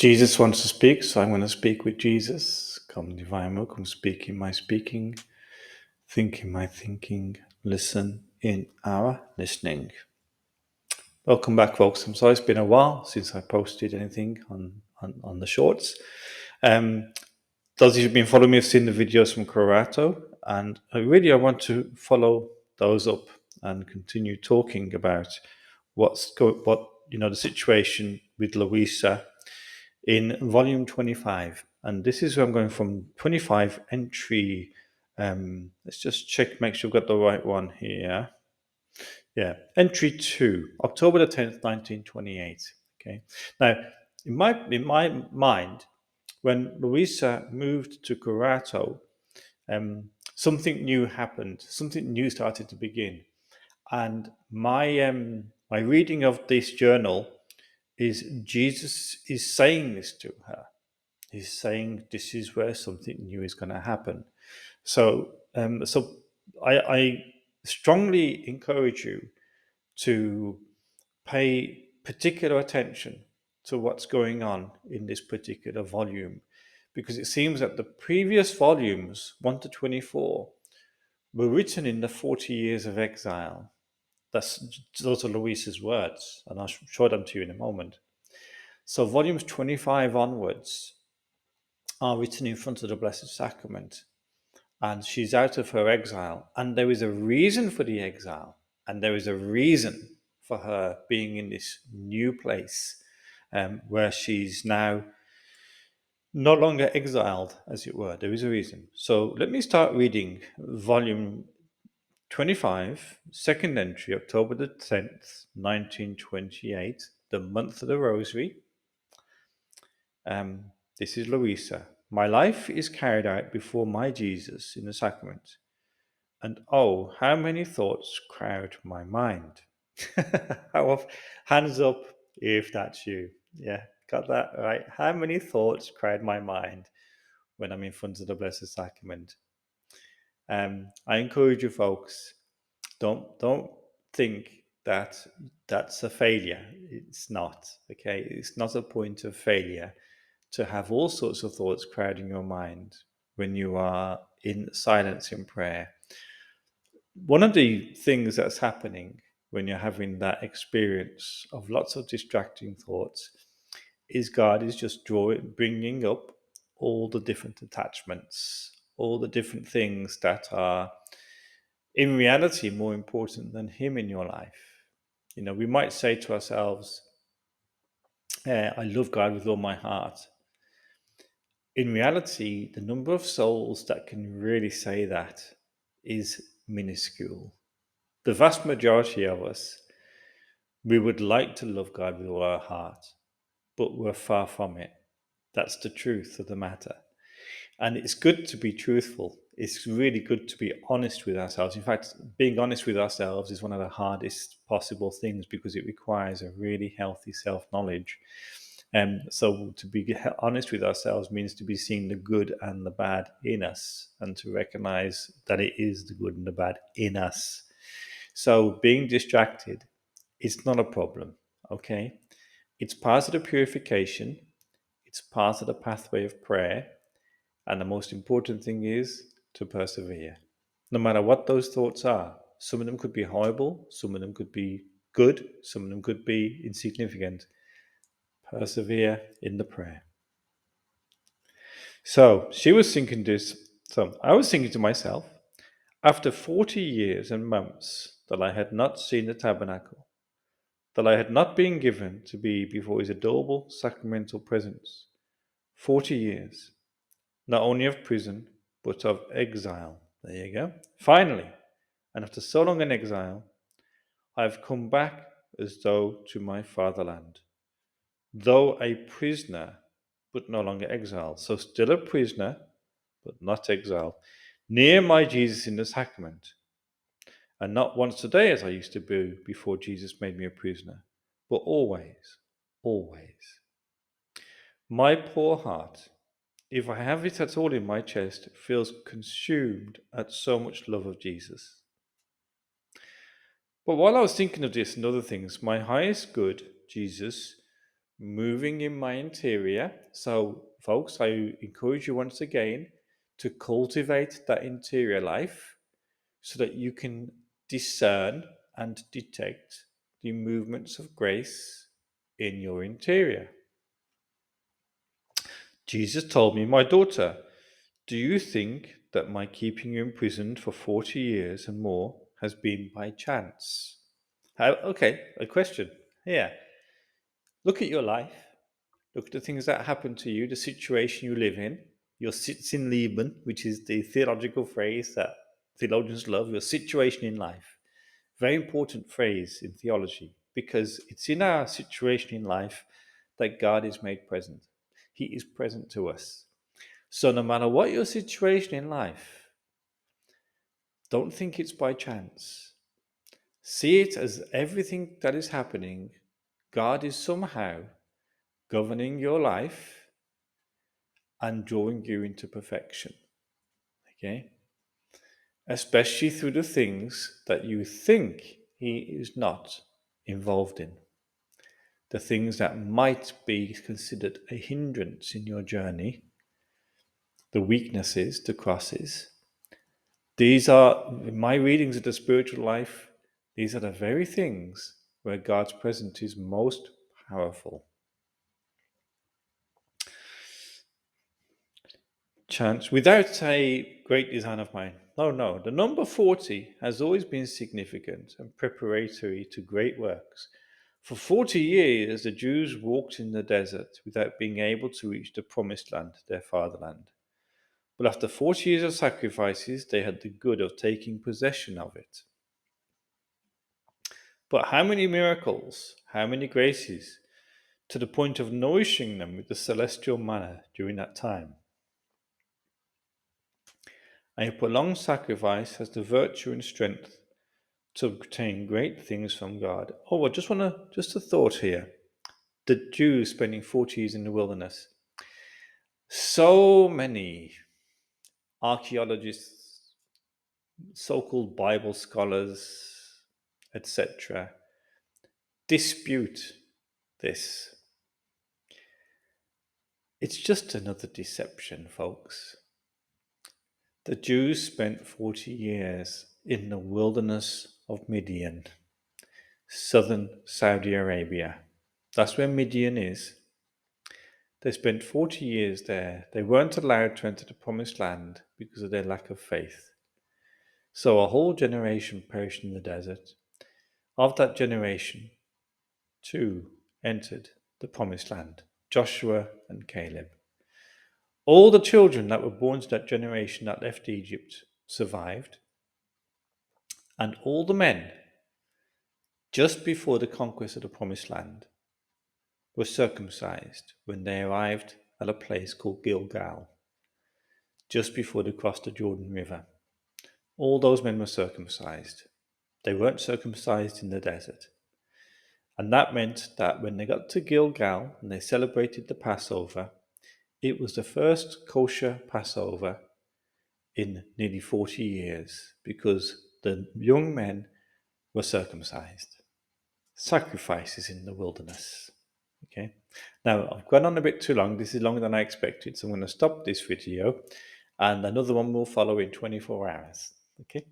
Jesus wants to speak, so I'm going to speak with Jesus. Come, divine will, come speak in my speaking, think in my thinking, listen in our listening. Welcome back, folks. I'm sorry it's been a while since I posted anything on the shorts. Um, those of you who've been following me have seen the videos from Colorado, and I want to follow those up and continue talking about the situation with Luisa in volume 25. And this is where I'm going from 25 entry. Let's just check, make sure I've got the right one here. Yeah, entry 2, October the 10th, 1928. Okay. Now, in my mind, when Luisa moved to Curato, something new happened. Something new started to begin, and my reading of this journal is Jesus is saying this to her. He's saying this is where something new is going to happen. So I strongly encourage you to pay particular attention to what's going on in this particular volume, because it seems that the previous volumes, 1 to 24, were written in the 40 years of exile. Those are Luisa's words, and I'll show them to you in a moment. So volumes 25 onwards are written in front of the Blessed Sacrament, and she's out of her exile, and there is a reason for the exile, and there is a reason for her being in this new place, where she's now no longer exiled, as it were. There is a reason. So let me start reading volume 25, second entry, October the 10th, 1928, the month of the Rosary. This is Luisa. My life is carried out before my Jesus in the sacrament. And oh, how many thoughts crowd my mind. Hands up if that's you. Yeah, got that right. How many thoughts crowd my mind when I'm in front of the Blessed Sacrament? I encourage you, folks, don't think that that's a failure. It's not. Okay, it's not a point of failure to have all sorts of thoughts crowding your mind when you are in silence in prayer. One of the things that's happening when you're having that experience of lots of distracting thoughts is God is just bringing up all the different attachments, all the different things that are in reality more important than Him in your life. You know, we might say to ourselves, I love God with all my heart. In reality, the number of souls that can really say that is minuscule. The vast majority of us, we would like to love God with all our heart, but we're far from it. That's the truth of the matter. And it's good to be truthful. It's really good to be honest with ourselves. In fact, being honest with ourselves is one of the hardest possible things because it requires a really healthy self-knowledge. So to be honest with ourselves means to be seeing the good and the bad in us and to recognize that it is the good and the bad in us. So being distracted is not a problem, okay? It's part of the purification. It's part of the pathway of prayer. And the most important thing is to persevere. No matter what those thoughts are, some of them could be horrible, some of them could be good, some of them could be insignificant. Persevere in the prayer. So she was thinking this. So I was thinking to myself, after 40 years and months that I had not seen the tabernacle, that I had not been given to be before his adorable sacramental presence, 40 years, not only of prison, but of exile. There you go. Finally, and after so long an exile, I have come back as though to my fatherland, though a prisoner, but no longer exiled. So still a prisoner, but not exiled, near my Jesus in the sacrament, and not once a day as I used to be before Jesus made me a prisoner, but always, always. My poor heart, if I have it at all in my chest, feels consumed at so much love of Jesus. But while I was thinking of this and other things, my highest good, Jesus, moving in my interior. So, folks, I encourage you once again to cultivate that interior life so that you can discern and detect the movements of grace in your interior. Jesus told me, "My daughter, do you think that my keeping you imprisoned for 40 years and more has been by chance?" Okay, a question. Yeah. Look at your life. Look at the things that happen to you, the situation you live in, your Sitzleben, which is the theological phrase that theologians love, your situation in life. Very important phrase in theology because it's in our situation in life that God is made present. He is present to us. So no matter what your situation in life, don't think it's by chance. See it as everything that is happening, God is somehow governing your life and drawing you into perfection. Okay? Especially through the things that you think He is not involved in. The things that might be considered a hindrance in your journey, the weaknesses, the crosses. These are, in my readings of the spiritual life, these are the very things where God's presence is most powerful. Chance without a great design of mine. No. The number 40 has always been significant and preparatory to great works. For 40 years, the Jews walked in the desert without being able to reach the promised land, their fatherland. But after 40 years of sacrifices, they had the good of taking possession of it. But how many miracles, how many graces, to the point of nourishing them with the celestial manna during that time? A prolonged sacrifice has the virtue and strength to obtain great things from God. Oh, just a thought here. The Jews spending 40 years in the wilderness. So many archaeologists, so-called Bible scholars, etc., dispute this. It's just another deception, folks. The Jews spent 40 years in the wilderness of Midian, southern Saudi Arabia. That's where Midian is. They spent 40 years there. They weren't allowed to enter the promised land because of their lack of faith. So a whole generation perished in the desert. Of that generation, two entered the promised land, Joshua and Caleb. All the children that were born to that generation that left Egypt survived, and all the men, just before the conquest of the promised land, were circumcised when they arrived at a place called Gilgal, just before they crossed the Jordan River. All those men were circumcised. They weren't circumcised in the desert. And that meant that when they got to Gilgal and they celebrated the Passover, it was the first kosher Passover in nearly 40 years because the young men were circumcised. Sacrifices in the wilderness. Okay. Now, I've gone on a bit too long. This is longer than I expected, so I'm going to stop this video and another one will follow in 24 hours. Okay.